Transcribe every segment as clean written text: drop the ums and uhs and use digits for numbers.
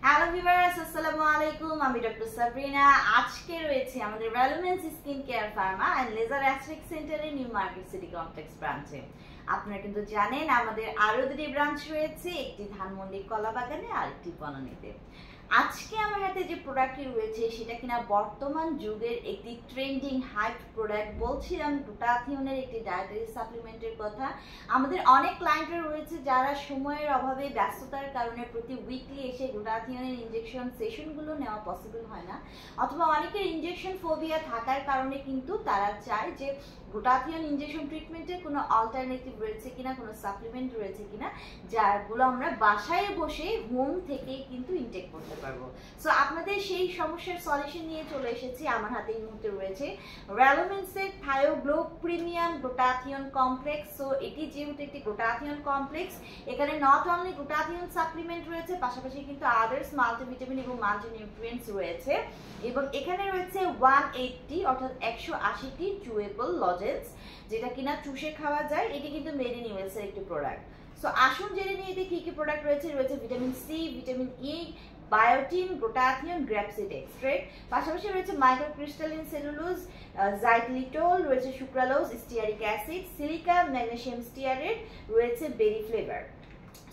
Hello viewers, আসসালামু আলাইকুম। আমি ডক্টর সাবরিনা। আজকে রয়েছে আমাদের রেলোমেন্স skin care pharma and laser aesthetic সেন্টারের নিউ মার্কেট সিটি কমপ্লেক্স ব্রাঞ্চে। আপনারা কিন্তু জানেন আমাদের আরো দুটি ব্রাঞ্চ রয়েছে, একটি ধানমন্ডি কলাবাগানে আর একটি বনানীতে। আজকে আমার হাতে যে প্রোডাক্টটি রয়েছে সেটা কিনা বর্তমান যুগের একটি ট্রেন্ডিং হাইপ প্রোডাক্ট। বলছিলাম গ্লুটাথিওনের একটি ডায়েটারি সাপ্লিমেন্টের কথা। আমাদের অনেক ক্লায়েন্টরা রয়েছে যারা সময়ের অভাবে ব্যস্ততার কারণে প্রতি উইকলি এসে গ্লুটাথিওনের ইনজেকশন সেশনগুলো নেওয়া পসিবল হয় না, অথবা অনেকের ইনজেকশন ফোবিয়া থাকার কারণে কিন্তু তারা চায় যে গ্লুটাথিওন ইনজেকশন ট্রিটমেন্টের কোনো অল্টারনেটিভ রয়েছে কিনা, কোনো সাপ্লিমেন্ট রয়েছে কিনা যাগুলো আমরা বাসায় বসে হোম থেকে কিন্তু ইনটেক করতে পারবো। সো আপনাদের সেই সমস্যার সলিউশন নিয়ে চলে এসেছি। আমার হাতে এই মুহূর্তে রয়েছে রেলোমেন্সের থায়োগ্লো প্রিমিয়াম গ্লুটাথিওন কমপ্লেক্স। সো এটি যেহেতু একটি গ্লুটাথিওন কমপ্লেক্স, এখানে নট অনলি গ্লুটাথিওন সাপ্লিমেন্ট রয়েছে, পাশাপাশি কিন্তু আদার্স মাল্টিভিটামিন এবং মাল্টিনিউট্রিয়েন্টস রয়েছে। এবং এখানে রয়েছে 180 অর্থাৎ 180টি চুয়েবল লজেন্স, যেটা কিনা চুষে খাওয়া যায়। এটি কিন্তু মেড ইন ইউএস এর একটি প্রোডাক্ট। সো আসুন জেনে নিয়ে এতে কি কি প্রোডাক্ট রয়েছে। রয়েছে vitamin C, vitamin E, biotin, glutathione, grapeseed extract, পাশাপাশি রয়েছে মাইক্রোক্রিস্টালিন সেলুলোজ, জাইক্লিটোল, রয়েছে sucralose, stearic acid, silica, magnesium stearate, রয়েছে বেরি ফ্লেভার।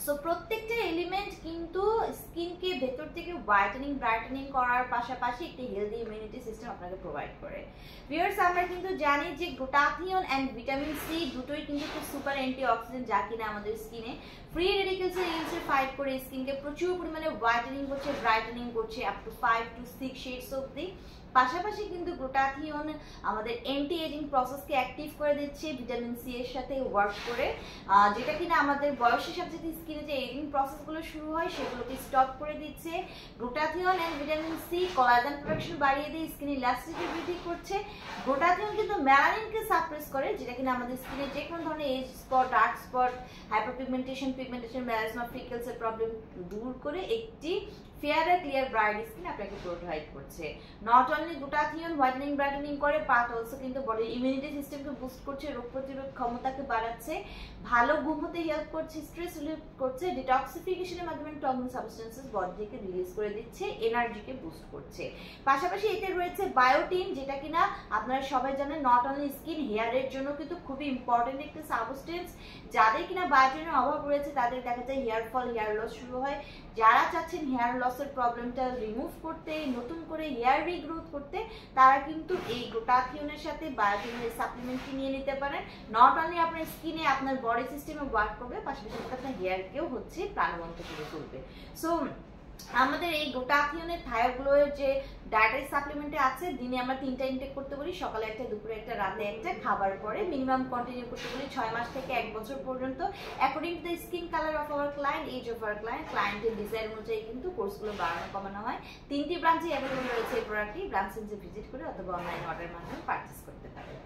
সো প্রত্যেকটা এলিমেন্ট কিন্তু স্কিনকে ভেতর থেকে হোয়াইটেনিং ব্রাইটেনিং করার পাশাপাশি একটি হেলদি ইমিউনিটি সিস্টেম আপনাকে প্রোভাইড করে। ভিউয়ার্স, আমরা কিন্তু জানি যে গ্লুটাথিওন অ্যান্ড ভিটামিন সি দুটোই কিন্তু খুব সুপার অ্যান্টিঅক্সিডেন্ট, যা কিনা আমাদের স্কিনে ফ্রি রেডিকেলসের এগেইনস্টে ফাইট করে স্কিনকে প্রচুর পরিমাণে হোয়াইটেনিং করছে, ব্রাইটেনিং করছে আপ টু 5 to 6 শেডস অবধি। পাশাপাশি কিন্তু গ্লুটাথিওন আমাদের অ্যান্টি এজিং প্রসেসকে অ্যাক্টিভ করে দিচ্ছে ভিটামিন সি এর সাথে ওয়ার্ক করে, যেটা কিনা আমাদের বয়সের সাথে সাথে স্কিনে যে এজিং প্রসেসগুলো শুরু হয় সেগুলোকে স্টপ করে দিচ্ছে। Glutathione and vitamin C collagen production বাড়িয়ে দিয়ে স্কিন ইলাস্টিসিটি বৃদ্ধি করছে। গ্লুটাথিওন কিন্তু মেলানিনকে সাপ্রেস করে, যেটা কিনা আমাদের স্কিনে যে কোনো ধরনের age spot, dark spot, hyperpigmentation, melasma, ফ্রিকেলসের প্রবলেম দূর করে একটি ফেয়ার আর ক্লিয়ার ব্রাইট স্কিন আপনাকে প্রোভাইড করছে। Not only glutathione whitening brightening করে, বাট অলসো কিন্তু বডির ইমিউনিটি সিস্টেমকে বুস্ট করছে, রোগ প্রতিরোধ ক্ষমতাকে বাড়াচ্ছে, ভালো ঘুম হতে হেল্প করছে, স্ট্রেস রিলিভ করছে, ডিটক্সিফিকেশনের মাধ্যমে টক্সিক সাবস্টেন্সেস বডি থেকে রিলিজ করে দিচ্ছে, এনার্জিকে বুস্ট করছে। পাশাপাশি এতে রয়েছে বায়োটিন, যেটা কিনা আপনারা সবাই জানেন নট অনলি স্কিন, হেয়ারের জন্য কিন্তু খুবই ইম্পর্টেন্ট একটা সাবস্টেন্স। যাদের কিনা বায়োটিনের অভাব রয়েছে তাদের দেখা যায় হেয়ার ফল, হেয়ার লস শুরু হয়। যারা চাচ্ছেন হেয়ার লসের প্রবলেমটা রিমুভ করতে, নতুন করে হেয়ার রিগ্রোথ করতে, তারা কিন্তু এই গ্লুটাথিওনের সাথে বায়োটিনের সাপ্লিমেন্টটি নিয়ে নিতে পারেন। নট অনলি আপনার স্কিনে, আপনার বডি সিস্টেমে ওয়ার্ক করবে, পাশাপাশি আপনার হেয়ারকেও হচ্ছে প্রাণবন্ত করে তুলবে। সো আমাদের এই গ্লুটাথিওনের থায়োগ্লোয়ের যে ডায়েটারি সাপ্লিমেন্টে আছে, দিনে আমরা 3টা ইনটেক করতে বলি, সকালে একটা, দুপুরে একটা, রাতে একটা, খাবার পরে মিনিমাম কন্টিনিউ করতে বলি 6 মাস থেকে 1 বছর পর্যন্ত, according to the skin colour of our client, age of our client, ক্লায়েন্টের ডিজাইন অনুযায়ী কিন্তু কোর্সগুলো বাড়ানো কমানো হয়। 3টি ব্রাঞ্চে অ্যাভেলেবল রয়েছে এই প্রোডাক্টটি। ব্রাঞ্চ ভিজিট করে অথবা অনলাইন অর্ডারের মাধ্যমে পারচেস করতে পারেন।